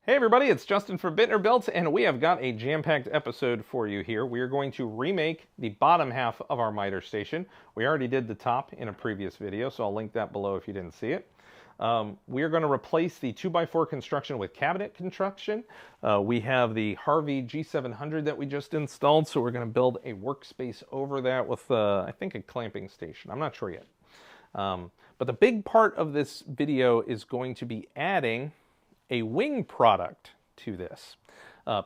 Hey everybody, it's Justin from Bitner and we have got a jam-packed episode for you here. We are going to remake the bottom half of our miter station. We already did the top in a previous video, so I'll link that below if you didn't see it. We are going to replace the 2x4 construction with cabinet construction. We have the Harvey G700 that we just installed, so we're going to build a workspace over that with, I think, a clamping station. I'm not sure yet. But the big part of this video is going to be adding a wing product to this.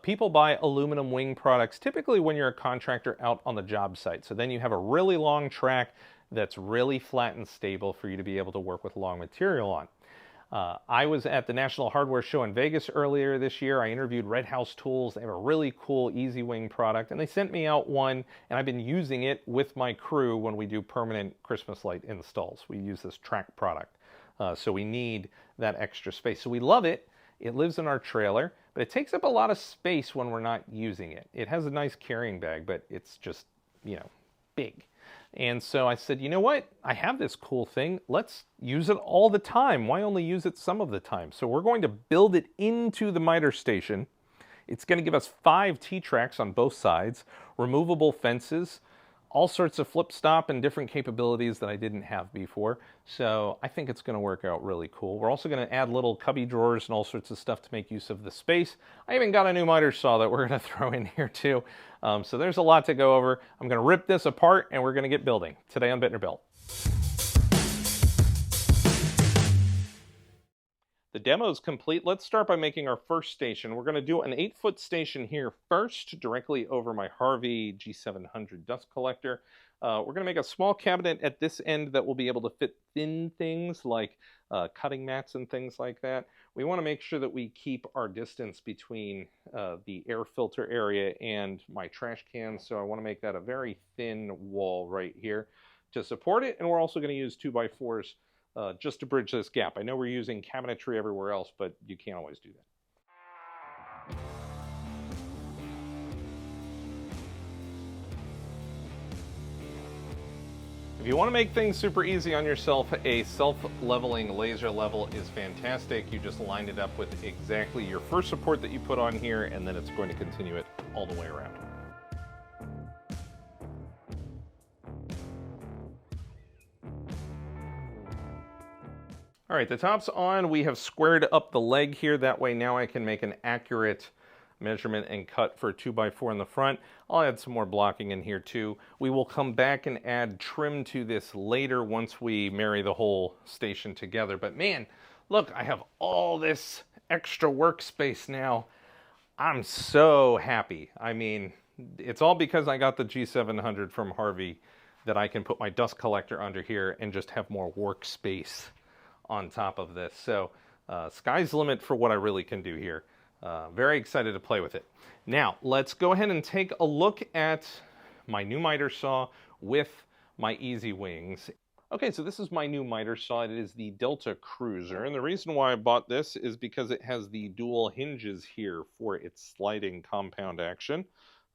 People buy aluminum wing products typically when you're a contractor out on the job site. So then you have a really long track that's really flat and stable for you to be able to work with long material on. I was at the National Hardware Show in Vegas earlier this year. I interviewed Red House Tools. They have a really cool Easy Wing product, and they sent me out one, and I've been using it with my crew when we do permanent Christmas light installs. We use this track product. So we need that extra space. So we love it. It lives in our trailer, but it takes up a lot of space when we're not using it. It has a nice carrying bag, but it's just, big. And so I said, you know what? I have this cool thing. Let's use it all the time. Why only use it some of the time? So we're going to build it into the miter station. It's going to give us 5 T-tracks on both sides, removable fences, all sorts of flip stop and different capabilities that I didn't have before. So I think it's going to work out really cool. We're also going to add little cubby drawers and all sorts of stuff to make use of the space. I even got a new miter saw that we're going to throw in here too. So there's a lot to go over. I'm going to rip this apart and we're going to get building today on Bitner Built. The demo is complete. Let's start by making our first station. We're going to do an 8-foot station here first, directly over my Harvey G700 dust collector. We're going to make a small cabinet at this end that will be able to fit thin things like cutting mats and things like that. We want to make sure that we keep our distance between the air filter area and my trash cans, so I want to make that a very thin wall right here to support it, and we're also going to use 2x4s just to bridge this gap. I know we're using cabinetry everywhere else, but you can't always do that. If you want to make things super easy on yourself, a self-leveling laser level is fantastic. You just line it up with exactly your first support that you put on here, and then it's going to continue it all the way around. All right, the top's on. We have squared up the leg here. That way now I can make an accurate measurement and cut for a 2x4 in the front. I'll add some more blocking in here too. We will come back and add trim to this later once we marry the whole station together. But man, look, I have all this extra workspace now. I'm so happy. I mean, it's all because I got the G700 from Harvey that I can put my dust collector under here and just have more workspace on top of this. So sky's the limit for what I really can do here. Very excited to play with it. Now let's go ahead and take a look at my new miter saw with my Easy Wings. Okay, so this is my new miter saw. It is the Delta Cruiser, and the reason why I bought this is because it has the dual hinges here for its sliding compound action,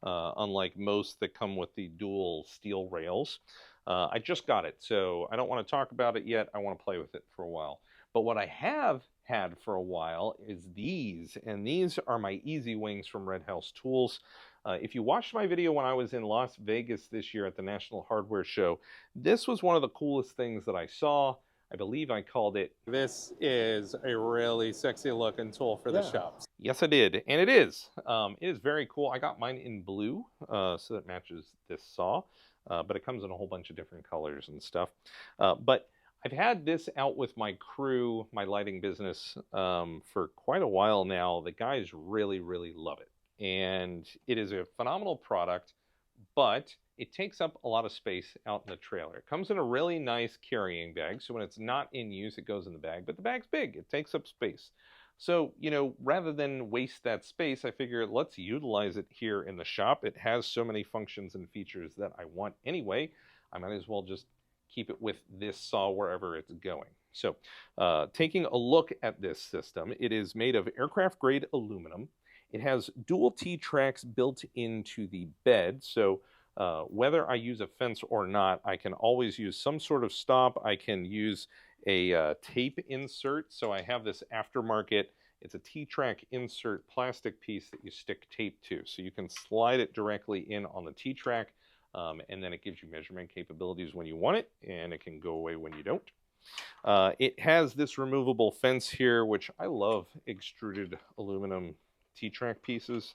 unlike most that come with the dual steel rails. I just got it, so I don't want to talk about it yet. I want to play with it for a while. But what I have had for a while is these, and these are my Easy Wings from Red House Tools. If you watched my video when I was in Las Vegas this year at the National Hardware Show, this was one of the coolest things that I saw. I believe I called it, "This is a really sexy looking tool for the shops." Yes, I did, and it is. It is very cool. I got mine in blue, so that matches this saw. But it comes in a whole bunch of different colors and stuff. But I've had this out with my crew, my lighting business, for quite a while now. The guys really, really love it. And it is a phenomenal product, but it takes up a lot of space out in the trailer. It comes in a really nice carrying bag, so when it's not in use, it goes in the bag. But the bag's big. It takes up space. So, rather than waste that space, I figure let's utilize it here in the shop. It has so many functions and features that I want anyway. I might as well just keep it with this saw wherever it's going. So, taking a look at this system, it is made of aircraft-grade aluminum. It has dual T-tracks built into the bed, so whether I use a fence or not, I can always use some sort of stop. I can use a tape insert, so I have this aftermarket It's a T-track insert plastic piece that you stick tape to. So you can slide it directly in on the T-track, and then it gives you measurement capabilities when you want it, and it can go away when you don't. It has this removable fence here, which I love extruded aluminum T-track pieces.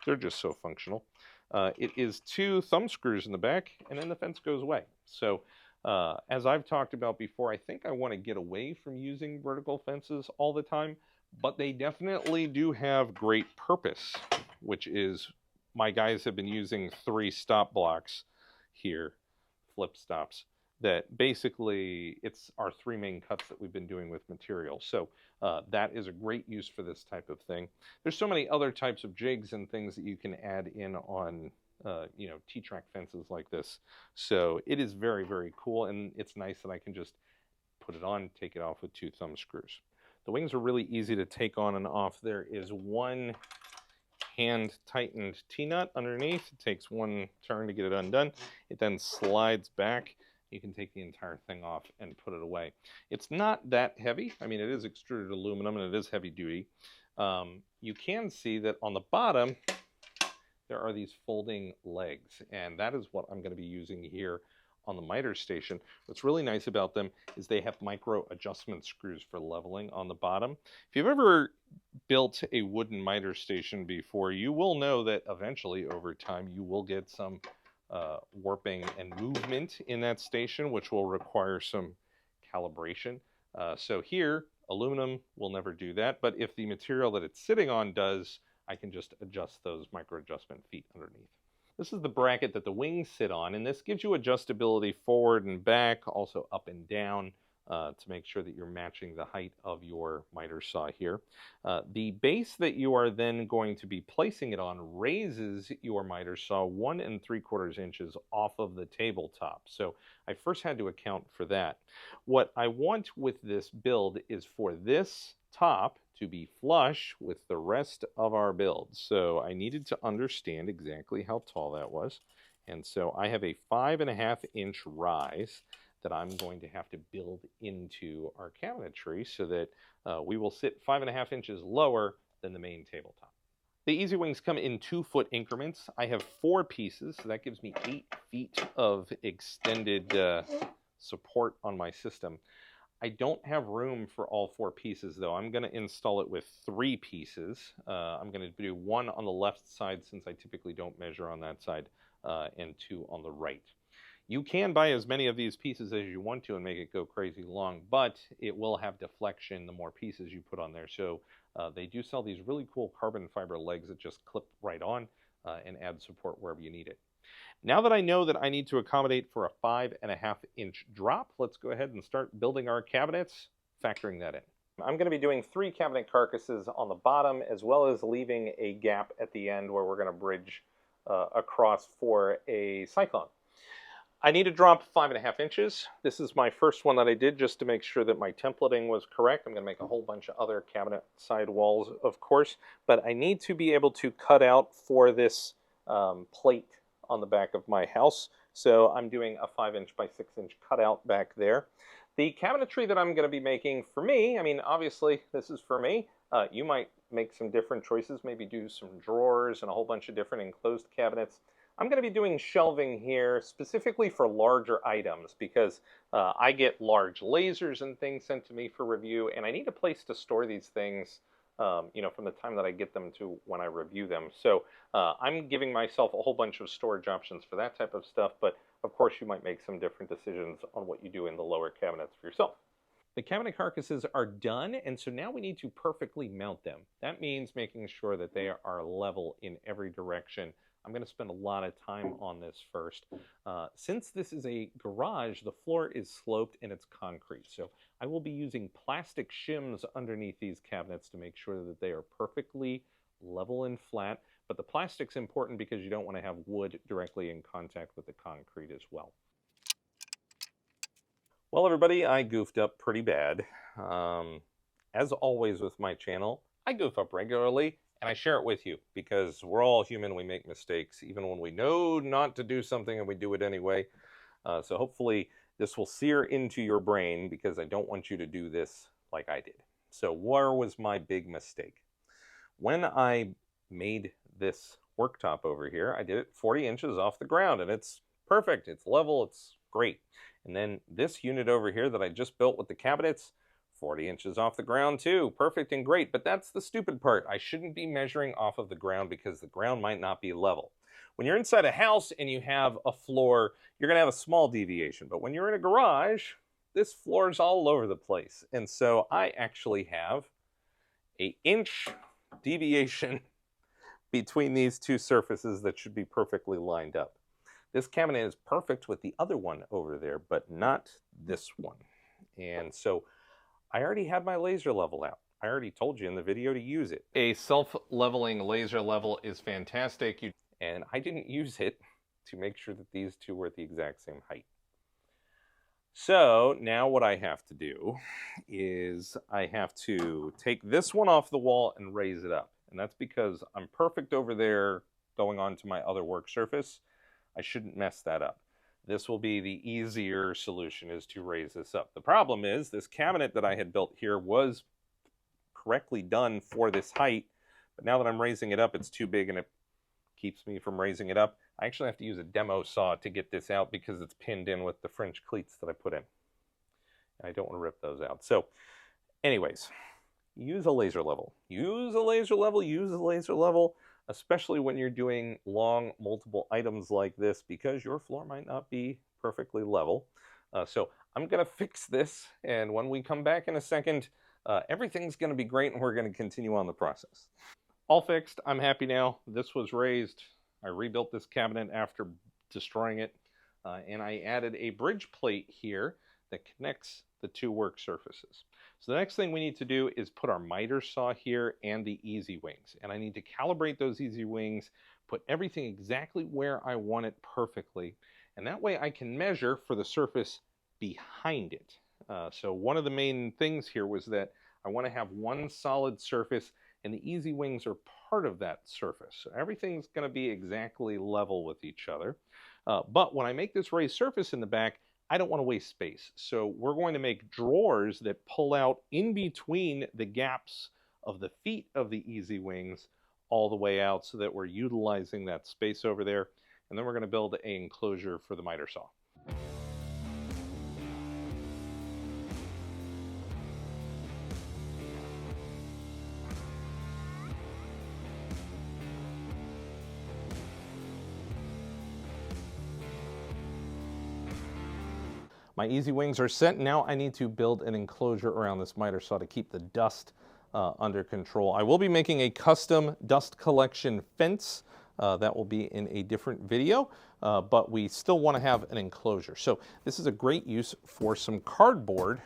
They're just so functional. It is 2 thumb screws in the back, and then the fence goes away. So as I've talked about before, I think I want to get away from using vertical fences all the time, but they definitely do have great purpose, which is my guys have been using 3 stop blocks here, flip stops, that basically it's our 3 main cuts that we've been doing with material. So that is a great use for this type of thing. There's so many other types of jigs and things that you can add in on T-track fences like this. So it is very, very cool, and it's nice that I can just put it on, take it off with 2 thumb screws. The wings are really easy to take on and off. There is 1 hand tightened T-nut underneath. It takes 1 turn to get it undone. It then slides back. You can take the entire thing off and put it away. It's not that heavy. I mean, it is extruded aluminum and it is heavy duty. You can see that on the bottom, there are these folding legs, and that is what I'm going to be using here on the miter station. What's really nice about them is they have micro adjustment screws for leveling on the bottom. If you've ever built a wooden miter station before, you will know that eventually over time you will get some warping and movement in that station, which will require some calibration. So here, aluminum will never do that, but if the material that it's sitting on does, I can just adjust those micro adjustment feet underneath. This is the bracket that the wings sit on, and this gives you adjustability forward and back, also up and down, to make sure that you're matching the height of your miter saw here. The base that you are then going to be placing it on raises your miter saw 1 3/4 inches off of the tabletop. So I first had to account for that. What I want with this build is for this top to be flush with the rest of our build. So I needed to understand exactly how tall that was. And so I have a 5.5 inch rise that I'm going to have to build into our cabinetry so that we will sit 5.5 inches lower than the main tabletop. The Easy Wings come in 2-foot increments. I have 4 pieces, so that gives me 8 feet of extended support on my system. I don't have room for all 4 pieces, though. I'm going to install it with 3 pieces. I'm going to do 1 on the left side, since I typically don't measure on that side, and 2 on the right. You can buy as many of these pieces as you want to and make it go crazy long, but it will have deflection the more pieces you put on there. So they do sell these really cool carbon fiber legs that just clip right on and add support wherever you need it. Now that I know that I need to accommodate for a 5.5 inch drop, let's go ahead and start building our cabinets, factoring that in. I'm going to be doing 3 cabinet carcasses on the bottom, as well as leaving a gap at the end where we're going to bridge across for a cyclone. I need to drop 5.5 inches. This is my first one that I did just to make sure that my templating was correct. I'm going to make a whole bunch of other cabinet side walls, of course, but I need to be able to cut out for this plate on the back of my house. So I'm doing a 5 inch by 6 inch cutout back there. The cabinetry that I'm going to be making for me, I mean, obviously this is for me. You might make some different choices, maybe do some drawers and a whole bunch of different enclosed cabinets. I'm going to be doing shelving here specifically for larger items because I get large lasers and things sent to me for review, and I need a place to store these things from the time that I get them to when I review them. So I'm giving myself a whole bunch of storage options for that type of stuff, but of course you might make some different decisions on what you do in the lower cabinets for yourself. The cabinet carcasses are done, and so now we need to perfectly mount them. That means making sure that they are level in every direction. I'm going to spend a lot of time on this first. Since this is a garage, the floor is sloped and it's concrete. So I will be using plastic shims underneath these cabinets to make sure that they are perfectly level and flat. But the plastic's important because you don't want to have wood directly in contact with the concrete as well. Well, everybody, I goofed up pretty bad. As always with my channel, I goof up regularly. And I share it with you because we're all human. We make mistakes even when we know not to do something and we do it anyway. So hopefully this will sear into your brain because I don't want you to do this like I did. So where was my big mistake? when I made this worktop over here, I did it 40 inches off the ground, and it's perfect. It's level, it's great. And then this unit over here that I just built with the cabinets, 40 inches off the ground too, perfect and great. But that's the stupid part. I shouldn't be measuring off of the ground because the ground might not be level. When you're inside a house and you have a floor, you're going to have a small deviation. But when you're in a garage, this floor is all over the place. And so I actually have an inch deviation between these two surfaces that should be perfectly lined up. This cabinet is perfect with the other one over there, but not this one. And so I already had my laser level out. I already told you in the video to use it. A self-leveling laser level is fantastic. And I didn't use it to make sure that these two were at the exact same height. So now what I have to do is I have to take this one off the wall and raise it up. And that's because I'm perfect over there going onto my other work surface. I shouldn't mess that up. This will be the easier solution, is to raise this up. The problem is this cabinet that I had built here was correctly done for this height, but now that I'm raising it up, it's too big and it keeps me from raising it up. I actually have to use a demo saw to get this out because it's pinned in with the French cleats that I put in. And I don't want to rip those out. So anyways, use a laser level. Use a laser level, use a laser level, especially when you're doing long, multiple items like this, because your floor might not be perfectly level. So I'm going to fix this, and when we come back in a second, everything's going to be great, and we're going to continue on the process. All fixed. I'm happy now. This was raised. I rebuilt this cabinet after destroying it, and I added a bridge plate here that connects the two work surfaces. So the next thing we need to do is put our miter saw here and the easy wings. And I need to calibrate those easy wings, put everything exactly where I want it perfectly. And that way I can measure for the surface behind it. So one of the main things here was that I want to have one solid surface, and the easy wings are part of that surface. So everything's going to be exactly level with each other. But when I make this raised surface in the back, I don't want to waste space. So we're going to make drawers that pull out in between the gaps of the feet of the easy wings all the way out, so that we're utilizing that space over there. And then we're going to build an enclosure for the miter saw. My easy wings are set. Now I need to build an enclosure around this miter saw to keep the dust under control. I will be making a custom dust collection fence. That will be in a different video, but we still want to have an enclosure. So this is a great use for some cardboard,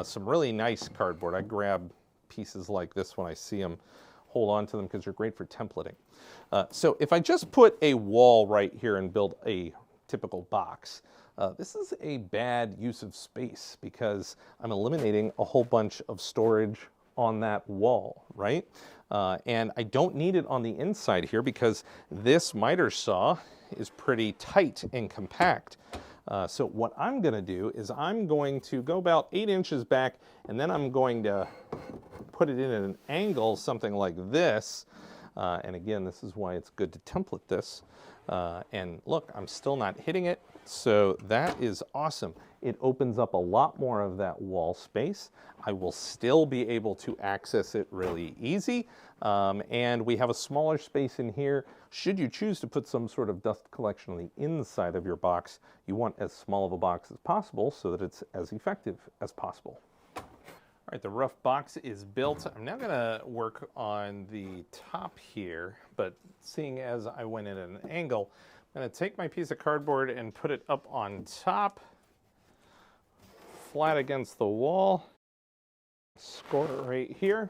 some really nice cardboard. I grab pieces like this when I see them, hold on to them because they're great for templating. So if I just put a wall right here and build a typical box, this is a bad use of space because I'm eliminating a whole bunch of storage on that wall, right? And I don't need it on the inside here because this miter saw is pretty tight and compact. So what I'm going to do is I'm going to go about 8 inches back, and then I'm going to put it in at an angle, something like this. And again, this is why it's good to template this. And look, I'm still not hitting it. So that is awesome. It opens up a lot more of that wall space. I will still be able to access it really easy. And we have a smaller space in here. Should you choose to put some sort of dust collection on the inside of your box, you want as small of a box as possible so that it's as effective as possible. All right, the rough box is built. I'm now gonna work on the top here, but seeing as I went in at an angle, I'm gonna take my piece of cardboard and put it up on top, flat against the wall, score it right here.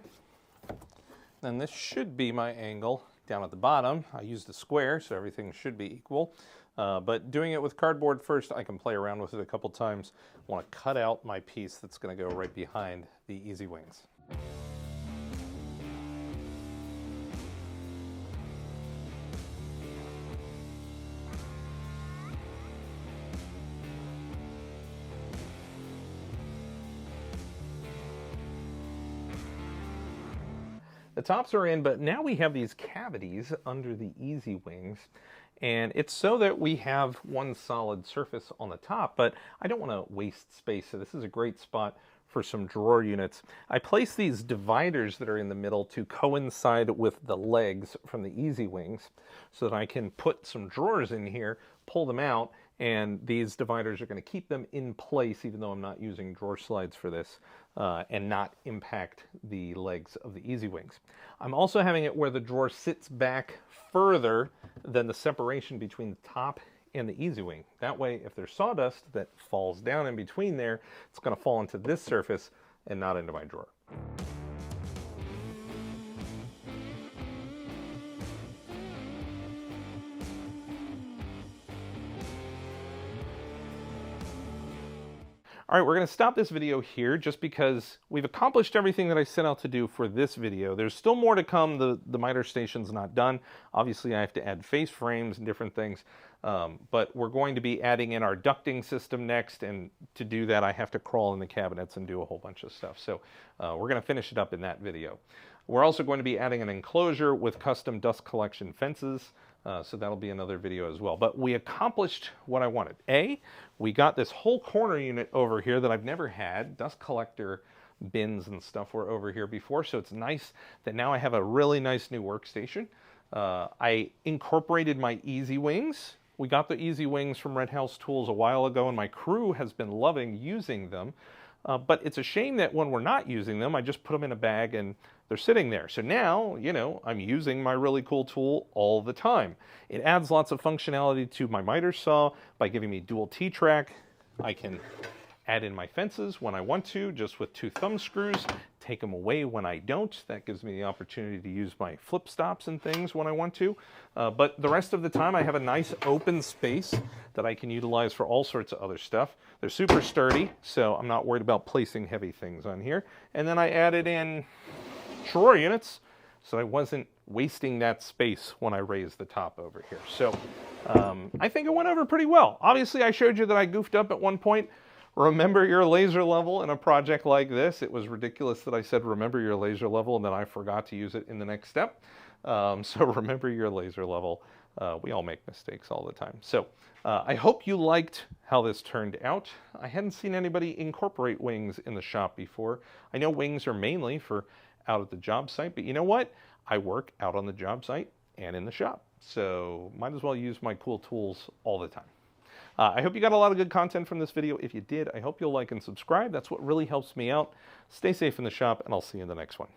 Then this should be my angle down at the bottom. I used a square, so everything should be equal. But doing it with cardboard first, I can play around with it a couple times. I want to cut out my piece that's going to go right behind the easy wings. The tops are in, but now we have these cavities under the Easy Wings. And it's so that we have one solid surface on the top, but I don't want to waste space, so this is a great spot for some drawer units. I place these dividers that are in the middle to coincide with the legs from the Easy Wings so that I can put some drawers in here, pull them out, and these dividers are going to keep them in place even though I'm not using drawer slides for this and not impact the legs of the Easy Wings. I'm also having it where the drawer sits back further than the separation between the top and the Easy Wing. That way, if there's sawdust that falls down in between there, it's going to fall into this surface and not into my drawer. All right, we're going to stop this video here just because we've accomplished everything that I set out to do for this video. There's still more to come. The miter station's not done. Obviously, I have to add face frames and different things, but we're going to be adding in our ducting system next, and to do that, I have to crawl in the cabinets and do a whole bunch of stuff. So we're going to finish it up in that video. We're also going to be adding an enclosure with custom dust collection fences. So that'll be another video as well. But we accomplished what I wanted. We got this whole corner unit over here that I've never had. Dust collector bins and stuff were over here before, so it's nice that now I have a really nice new workstation. I incorporated my Easy Wings. We got the Easy Wings from Red House Tools a while ago, and my crew has been loving using them. But it's a shame that when we're not using them, I just put them in a bag and they're sitting there. So now, you know, I'm using my really cool tool all the time. It adds lots of functionality to my miter saw by giving me dual T-track. I can add in my fences when I want to, just with 2 thumb screws, take them away when I don't. That gives me the opportunity to use my flip stops and things when I want to. But the rest of the time I have a nice open space that I can utilize for all sorts of other stuff. They're super sturdy, so I'm not worried about placing heavy things on here. And then I added in drawer units, so I wasn't wasting that space when I raised the top over here. So I think it went over pretty well. Obviously, I showed you that I goofed up at one point. Remember your laser level in a project like this. It was ridiculous that I said remember your laser level and then I forgot to use it in the next step. So remember your laser level. We all make mistakes all the time. So I hope you liked how this turned out. I hadn't seen anybody incorporate wings in the shop before. I know wings are mainly for out at the job site, but you know what? I work out on the job site and in the shop. So might as well use my cool tools all the time. I hope you got a lot of good content from this video. If you did, I hope you'll like and subscribe. That's what really helps me out. Stay safe in the shop, and I'll see you in the next one.